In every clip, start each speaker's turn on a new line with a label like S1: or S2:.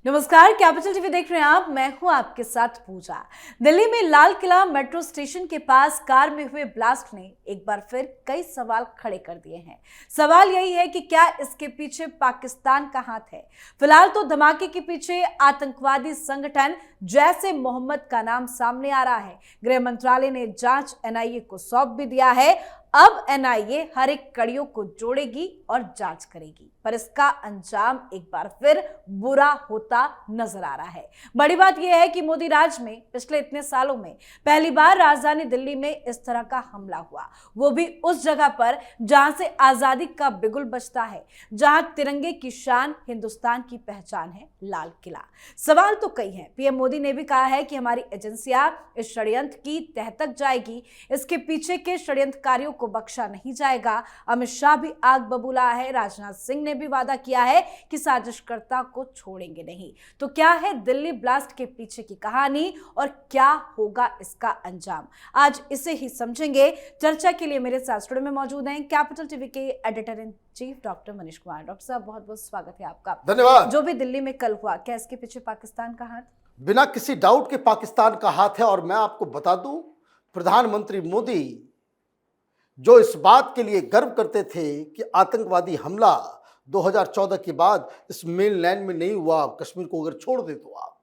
S1: नमस्कार, capital TV देख रहे हैं आप। मैं हूं आपके साथ पूजा। दिल्ली में लाल किला मेट्रो स्टेशन के पास कार में हुए ब्लास्ट ने एक बार फिर कई सवाल खड़े कर दिए हैं। सवाल यही है कि क्या इसके पीछे पाकिस्तान का हाथ है। फिलहाल तो धमाके के पीछे आतंकवादी संगठन जैश ए मोहम्मद का नाम सामने आ रहा है। गृह मंत्रालय ने जांच एनआईए को सौंप भी दिया है। अब एनआईए हर एक कड़ियों को जोड़ेगी और जांच करेगी, पर इसका अंजाम एक बार फिर बुरा होता नजर आ रहा है। बड़ी बात यह है कि मोदी राज में पिछले इतने सालों में पहली बार राजधानी दिल्ली में इस तरह का हमला हुआ, वो भी उस जगह पर जहां से आजादी का बिगुल बजता है, जहां तिरंगे की शान हिंदुस्तान की पहचान है, लाल किला। सवाल तो कई हैं। पीएम मोदी ने भी कहा है कि हमारी एजेंसियां इस षड्यंत्र की तह तक जाएगी, इसके पीछे के षड्यंत्रकारियों को बख्शा नहीं जाएगा। अमित शाह भी आग बबूला है। राजनाथ सिंह ने भी वादा किया है कि साजिशकर्ता को छोड़ेंगे नहीं। तो क्या है दिल्ली ब्लास्ट के पीछे की कहानी और क्या होगा इसका अंजाम, आज इसे ही समझेंगे। चर्चा के लिए मेरे साथ स्टूडियो में मौजूद हैं कैपिटल टीवी के editor in chief doctor Manish Kumar. Doctor साहब, बहुत बहुत स्वागत है आपका।
S2: धन्यवाद।
S1: जो भी दिल्ली में कल हुआ, क्या इसके पीछे पाकिस्तान का हाथ?
S2: बिना किसी डाउट के पाकिस्तान का हाथ है। और मैं आपको बता दूं, प्रधानमंत्री मोदी जो इस बात के लिए गर्व करते थे कि आतंकवादी हमला 2014 के बाद इस मेन लैंड में नहीं हुआ, कश्मीर को अगर छोड़ दे तो आप,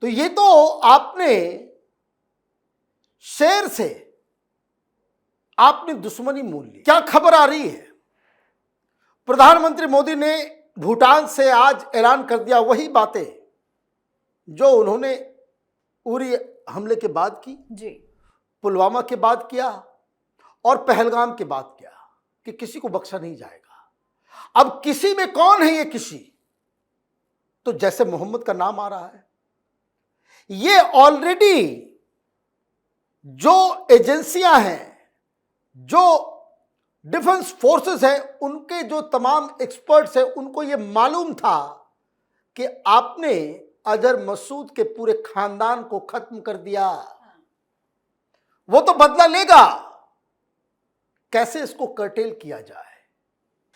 S2: तो ये तो आपने शेर से आपने दुश्मनी मोल ली। क्या खबर आ रही है? प्रधानमंत्री मोदी ने भूटान से आज ऐलान कर दिया वही बातें जो उन्होंने उरी हमले के बाद की
S1: जी,
S2: पुलवामा के बाद किया और पहलगाम के बाद किया, कि किसी को बख्शा नहीं जाएगा। अब किसी में कौन है ये किसी? तो जैसे मोहम्मद का नाम आ रहा है, ये ऑलरेडी जो एजेंसियां हैं, जो डिफेंस फोर्सेस हैं, उनके जो तमाम एक्सपर्ट्स हैं, उनको ये मालूम था कि आपने अजहर मसूद के पूरे खानदान को खत्म कर दिया, वो तो बदला लेगा। कैसे इसको कर्टेल किया जाए,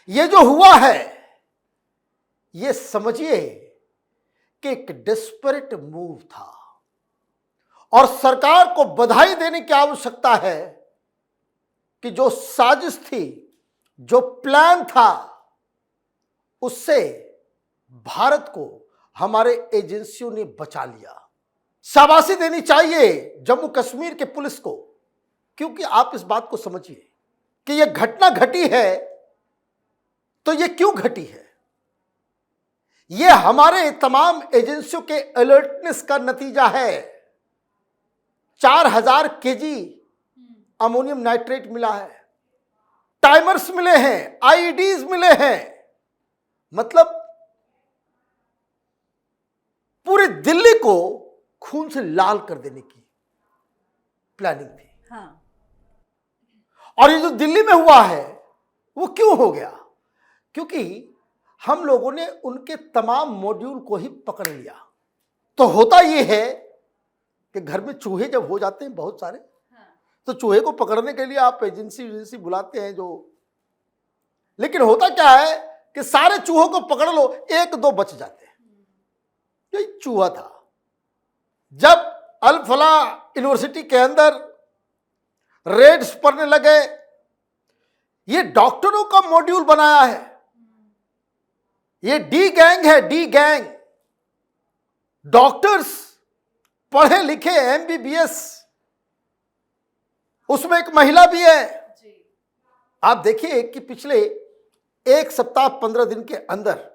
S2: ये जो हुआ है, ये समझिए कि एक डेस्परेट मूव था और सरकार को बधाई देने की आवश्यकता है कि जो साजिश थी, जो प्लान था, उससे भारत को हमारे एजेंसियों ने बचा लिया। शाबाशी देनी चाहिए जम्मू कश्मीर के पुलिस को, क्योंकि आप इस बात को समझिए कि यह घटना घटी है तो यह क्यों घटी है? यह हमारे तमाम एजेंसियों के अलर्टनेस का नतीजा है। 4000 केजी अमोनियम नाइट्रेट मिला है, टाइमर्स मिले हैं, आईईडीज मिले हैं। मतलब पूरे दिल्ली को खून से लाल कर देने की प्लानिंग थी।
S1: हाँ।
S2: और ये जो दिल्ली में हुआ है वो क्यों हो गया? क्योंकि हम लोगों ने उनके तमाम मॉड्यूल को ही पकड़ लिया। तो होता ये है कि घर में चूहे जब हो जाते हैं बहुत सारे, तो चूहे को पकड़ने के लिए आप एजेंसी बुलाते हैं जो, लेकिन होता क्या है कि सारे चूहों को पकड़ लो, एक दो बच जाते हैं। यही चूहा था। जब अल फला यूनिवर्सिटी के अंदर रेड्स पड़ने लगे, ये डॉक्टरों का मॉड्यूल बनाया है, ये डी गैंग है, डी गैंग। डॉक्टर्स पढ़े लिखे एमबीबीएस, उसमें एक महिला भी है। आप देखिए कि पिछले एक सप्ताह 15 दिन के अंदर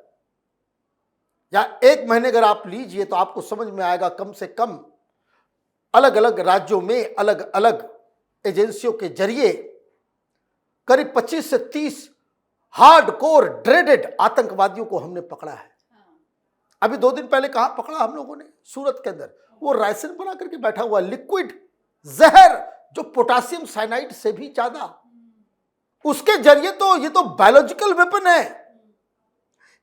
S2: या एक महीने अगर आप लीजिए तो आपको समझ में आएगा, कम से कम अलग अलग राज्यों में अलग अलग एजेंसियों के जरिए करीब 25 से 30 हार्डकोर ड्रेडेड आतंकवादियों को हमने पकड़ा है। अभी 2 दिन पहले कहां पकड़ा हम लोगों ने? सूरत के अंदर। वो राइसिन बना करके बैठा हुआ, लिक्विड जहर जो पोटासियम साइनाइड से भी ज्यादा, उसके जरिए तो ये तो बायोलॉजिकल वेपन है,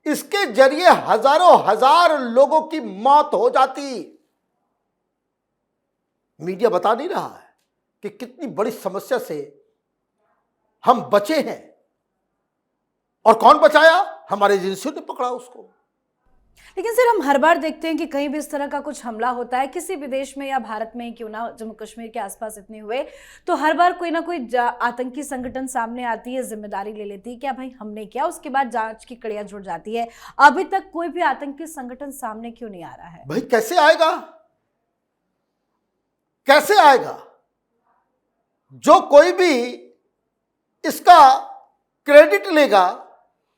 S2: इसके जरिए हजारों हजार लोगों की मौत हो जाती। मीडिया बता नहीं रहा है कि कितनी बड़ी समस्या से हम बचे हैं। और कौन बचाया? हमारे एजेंसियों ने पकड़ा उसको।
S1: लेकिन सर हम हर बार देखते हैं कि कहीं भी इस तरह का कुछ हमला होता है किसी भी देश में या भारत में ही क्यों ना, जम्मू कश्मीर के आसपास इतने हुए, तो हर बार कोई ना कोई आतंकी संगठन सामने आती है, जिम्मेदारी ले लेती है, क्या भाई हमने किया, उसके बाद जांच की कड़ियां जुड़ जाती है। अभी तक कोई भी आतंकी संगठन सामने क्यों नहीं आ रहा है?
S2: भाई कैसे आएगा, कैसे आएगा? जो कोई भी इसका क्रेडिट लेगा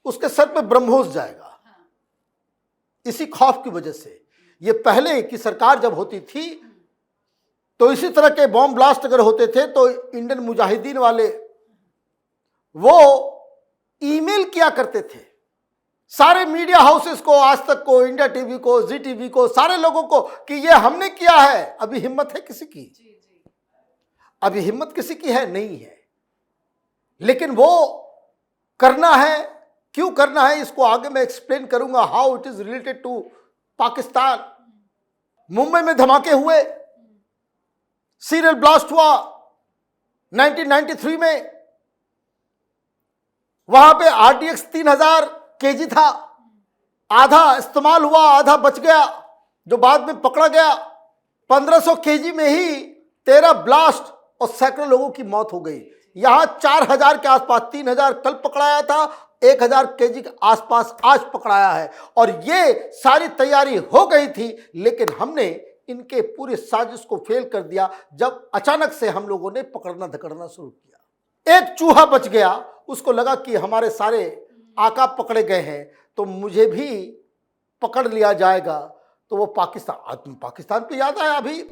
S2: उसके सर पे ब्रह्मोस जाएगा, इसी खौफ की वजह से। ये पहले की सरकार जब होती थी तो इसी तरह के बॉम्ब ब्लास्ट अगर होते थे तो इंडियन मुजाहिदीन वाले वो ईमेल किया करते थे सारे मीडिया हाउसेस को, आज तक को, इंडिया टीवी को, जी टीवी को, सारे लोगों को कि ये हमने किया है। अभी हिम्मत है किसी की? अभी हिम्मत किसी की है? नहीं है। लेकिन वो करना है, क्यों करना है इसको आगे मैं एक्सप्लेन करूंगा, how it is related to Pakistan. Mumbai में धमाके हुए, सीरियल ब्लास्ट हुआ 1993 में, वहां पे RDX 3000 kg था, आधा इस्तेमाल हुआ, आधा बच गया जो बाद में पकड़ा गया। 1500 kg में ही 13 ब्लास्ट और सैकड़ों लोगों की मौत हो गई। यहां 4000 के आसपास, 3000 कल पकड़ाया था, 1000 kg के आसपास आज पकड़ाया है। और ये सारी तैयारी हो गई थी, लेकिन हमने इनके पूरे साजिश को फेल कर दिया जब अचानक से हम लोगों ने पकड़ना धकड़ना शुरू किया। एक चूहा बच गया, उसको लगा कि हमारे सारे आका पकड़े गए हैं तो मुझे भी पकड़ लिया जाएगा, तो वो पाकिस्तान पे याद आया अभी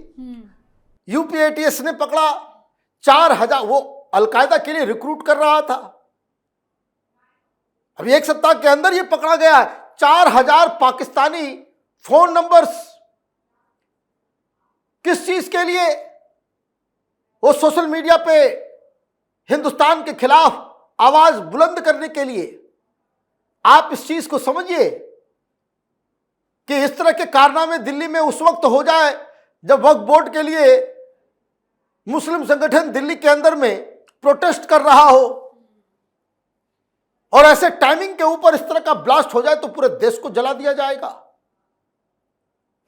S2: UPATS ने पकड़ा 4000, वो अलकायदा के लिए रिक्रूट कर रहा था। अभी एक सप्ताह के अंदर ये पकड़ा गया है। 4000 पाकिस्तानी फोन नंबर्स, किस चीज के लिए? वो सोशल मीडिया पे हिंदुस्तान के खिलाफ आवाज बुलंद करने के लिए। आप इस चीज को समझिए कि इस तरह के कारनामे दिल्ली में उस वक्त हो जाए जब वक्फ बोर्ड के लिए मुस्लिम संगठन दिल्ली के अंदर में प्रोटेस्ट कर रहा हो, और ऐसे टाइमिंग के ऊपर इस तरह का ब्लास्ट हो जाए तो पूरे देश को जला दिया जाएगा।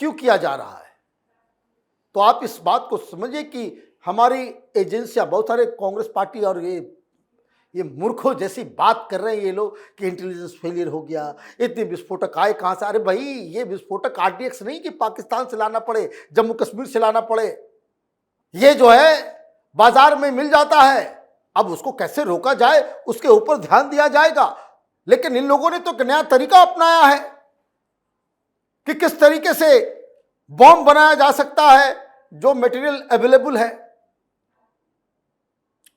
S2: क्यों किया जा रहा है? तो आप इस बात को समझिए कि हमारी एजेंसियां, बहुत सारे कांग्रेस पार्टी और ये मूर्खों जैसी बात कर रहे हैं ये लोग कि इंटेलिजेंस फेलियर हो गया, इतने विस्फोटक आए कहां से? अरे भाई, ये विस्फोटक RDX नहीं कि पाकिस्तान से लाना पड़े, जम्मू कश्मीर से लाना पड़े। ये जो है बाजार में मिल जाता है, अब उसको कैसे रोका जाए उसके ऊपर ध्यान दिया जाएगा। लेकिन इन लोगों ने तो एक नया तरीका अपनाया है कि किस तरीके से बॉम्ब बनाया जा सकता है जो मटेरियल अवेलेबल है।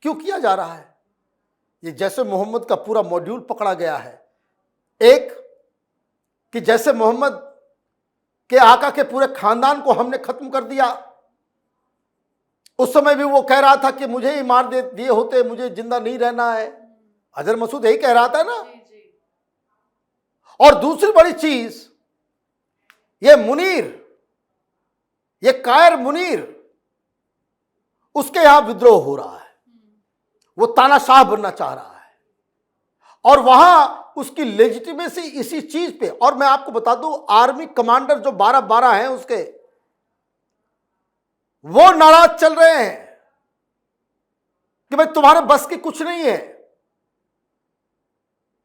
S2: क्यों किया जा रहा है? ये जैसे मोहम्मद का पूरा मॉड्यूल पकड़ा गया है। एक कि जैसे मोहम्मद के आका के पूरे खानदान को हमने खत्म कर दिया। उस समय भी वो कह रहा था कि मुझे ही मार दिए होते, मुझे जिंदा नहीं रहना है। अजहर मसूद यही कह रहा था ना। और दूसरी बड़ी चीज, ये मुनीर, ये कायर मुनीर, उसके यहां विद्रोह हो रहा है। वो तानाशाह बनना चाह रहा है और वहां उसकी लेजिटिमेसी इसी चीज पे। और मैं आपको बता दूं, आर्मी कमांडर जो 12-12 हैं उसके, वो नाराज चल रहे हैं कि भाई तुम्हारे बस की कुछ नहीं है,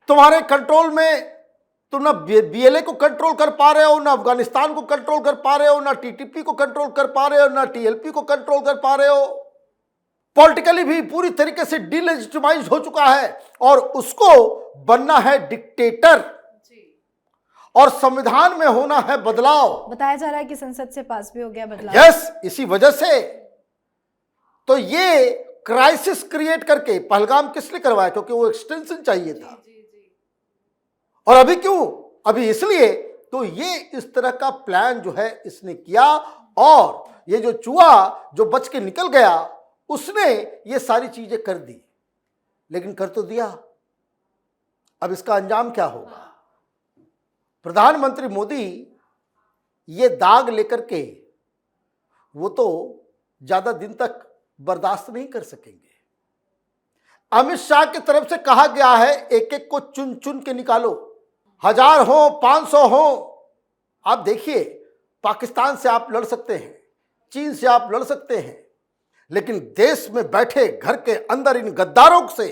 S2: तुम्हारे कंट्रोल में तुम ना BLA को कंट्रोल कर पा रहे हो, ना अफगानिस्तान को कंट्रोल कर पा रहे हो, ना TTP को कंट्रोल कर पा रहे हो, ना TLP को कंट्रोल कर पा रहे हो। पॉलिटिकली भी पूरी तरीके से डिलेजिटिमाइज हो चुका है और उसको बनना है डिक्टेटर और संविधान में होना है बदलाव।
S1: बताया जा रहा है कि संसद से पास भी हो गया बदलाव।
S2: यस, इसी वजह से तो ये क्राइसिस क्रिएट करके पहलगाम किस लिए करवाया? क्योंकि वो एक्सटेंशन चाहिए था। और अभी क्यों? अभी इसलिए तो ये इस तरह का प्लान जो है इसने किया। और ये जो चूहा जो बच के निकल गया उसने ये सारी चीजें कर दी, लेकिन कर तो दिया। अब इसका अंजाम क्या होगा? प्रधानमंत्री मोदी ये दाग लेकर के वो तो ज्यादा दिन तक बर्दाश्त नहीं कर सकेंगे। अमित शाह की तरफ से कहा गया है एक एक को चुन चुन के निकालो, 1000 हो, 500 हो, आप देखिए, पाकिस्तान से आप लड़ सकते हैं, चीन से आप लड़ सकते हैं, लेकिन देश में बैठे घर के अंदर इन गद्दारों से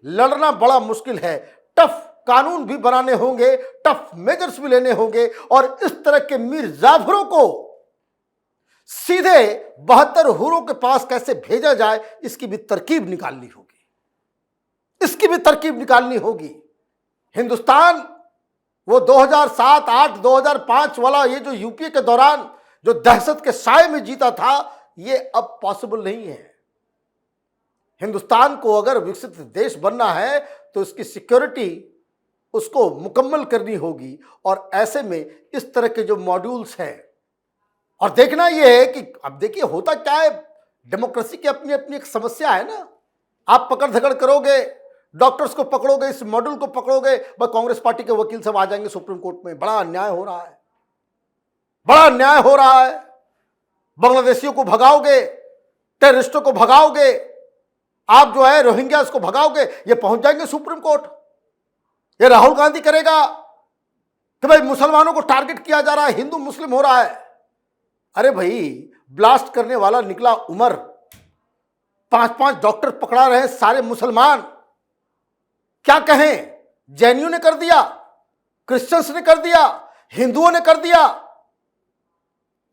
S2: लड़ना बड़ा मुश्किल है। टफ कानून भी बनाने होंगे, टफ मेजर्स भी लेने होंगे, और इस तरह के मीर जाफरों को सीधे 72 हुरों के पास कैसे भेजा जाए, इसकी भी तरकीब निकालनी होगी, इसकी भी तरकीब निकालनी होगी। हिंदुस्तान वो 2007, 8, 2005 वाला ये जो यूपीए के दौरान जो दहशत के साए में जीता था, ये अब पॉसिबल नहीं है। हिंदुस्तान को अगर विकसित देश बनना है तो इसकी सिक्योरिटी उसको मुकम्मल करनी होगी, और ऐसे में इस तरह के जो मॉड्यूल्स हैं, और देखना यह है कि अब देखिए होता क्या है, डेमोक्रेसी की अपनी अपनी एक समस्या है ना। आप पकड़ धकड़ करोगे, डॉक्टर्स को पकड़ोगे, इस मॉड्यूल को पकड़ोगे, बस कांग्रेस पार्टी के वकील सब आ जाएंगे सुप्रीम कोर्ट में। बड़ा अन्याय हो रहा है, बड़ा अन्याय हो रहा है। बांग्लादेशियों को भगाओगे, टेररिस्टों को भगाओगे, आप जो है रोहिंग्या को भगाओगे, ये पहुंच जाएंगे सुप्रीम कोर्ट। ये राहुल गांधी करेगा कि भाई मुसलमानों को टारगेट किया जा रहा है, हिंदू मुस्लिम हो रहा है। अरे भाई, ब्लास्ट करने वाला निकला उमर, 5-5 डॉक्टर पकड़ा रहे, सारे मुसलमान। क्या कहें, जैनियों ने कर दिया, क्रिश्चियंस ने कर दिया, हिंदुओं ने कर दिया।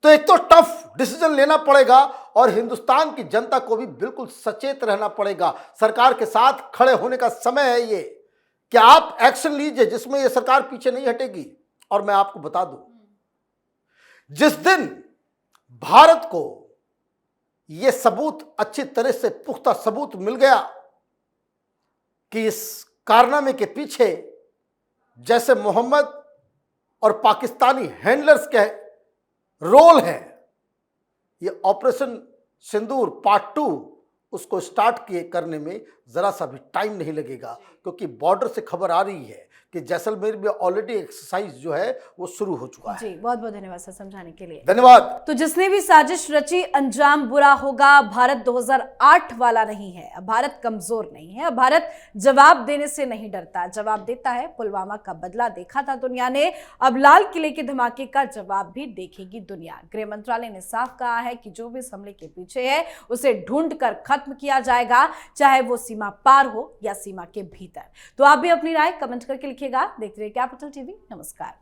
S2: तो एक तो टफ डिसीजन लेना पड़ेगा, और हिंदुस्तान की जनता को भी बिल्कुल सचेत रहना पड़ेगा। सरकार के साथ खड़े होने का समय है ये, कि आप एक्शन लीजिए जिसमें ये सरकार पीछे नहीं हटेगी। और मैं आपको बता दूं, जिस दिन भारत को ये सबूत, अच्छी तरह से पुख्ता सबूत मिल गया कि इस कारनामे के पीछे जैसे मोहम्मद और पाकिस्तानी हैंडलर्स के रोल है, ये ऑपरेशन सिंदूर पार्ट 2 उसको स्टार्ट किए करने में जरा सा भी टाइम नहीं लगेगा, क्योंकि बॉर्डर से खबर आ रही है कि जैसलमेर में ऑलरेडी एक्सरसाइज जो है वो शुरू हो चुका है।
S1: जी, बहुत बहुत धन्यवाद सर समझाने के लिए।
S2: धन्यवाद।
S1: तो जिसने भी साजिश रची अंजाम बुरा होगा। भारत 2008 वाला नहीं है, अब भारत कमजोर नहीं है, अब भारत जवाब देने से नहीं डरता, जवाब देता है। पुलवामा का बदला देखा था दुनिया ने, अब लाल किले के धमाके का जवाब भी देखेगी दुनिया। गृह मंत्रालय ने साफ कहा है कि जो भी इस हमले के पीछे है उसे ढूंढ कर खत्म किया जाएगा, चाहे वो सीमा पार हो या सीमा के भीतर। तो आप भी अपनी राय कमेंट करके लिखिएगा। देखते रहिए कैपिटल टीवी। नमस्कार।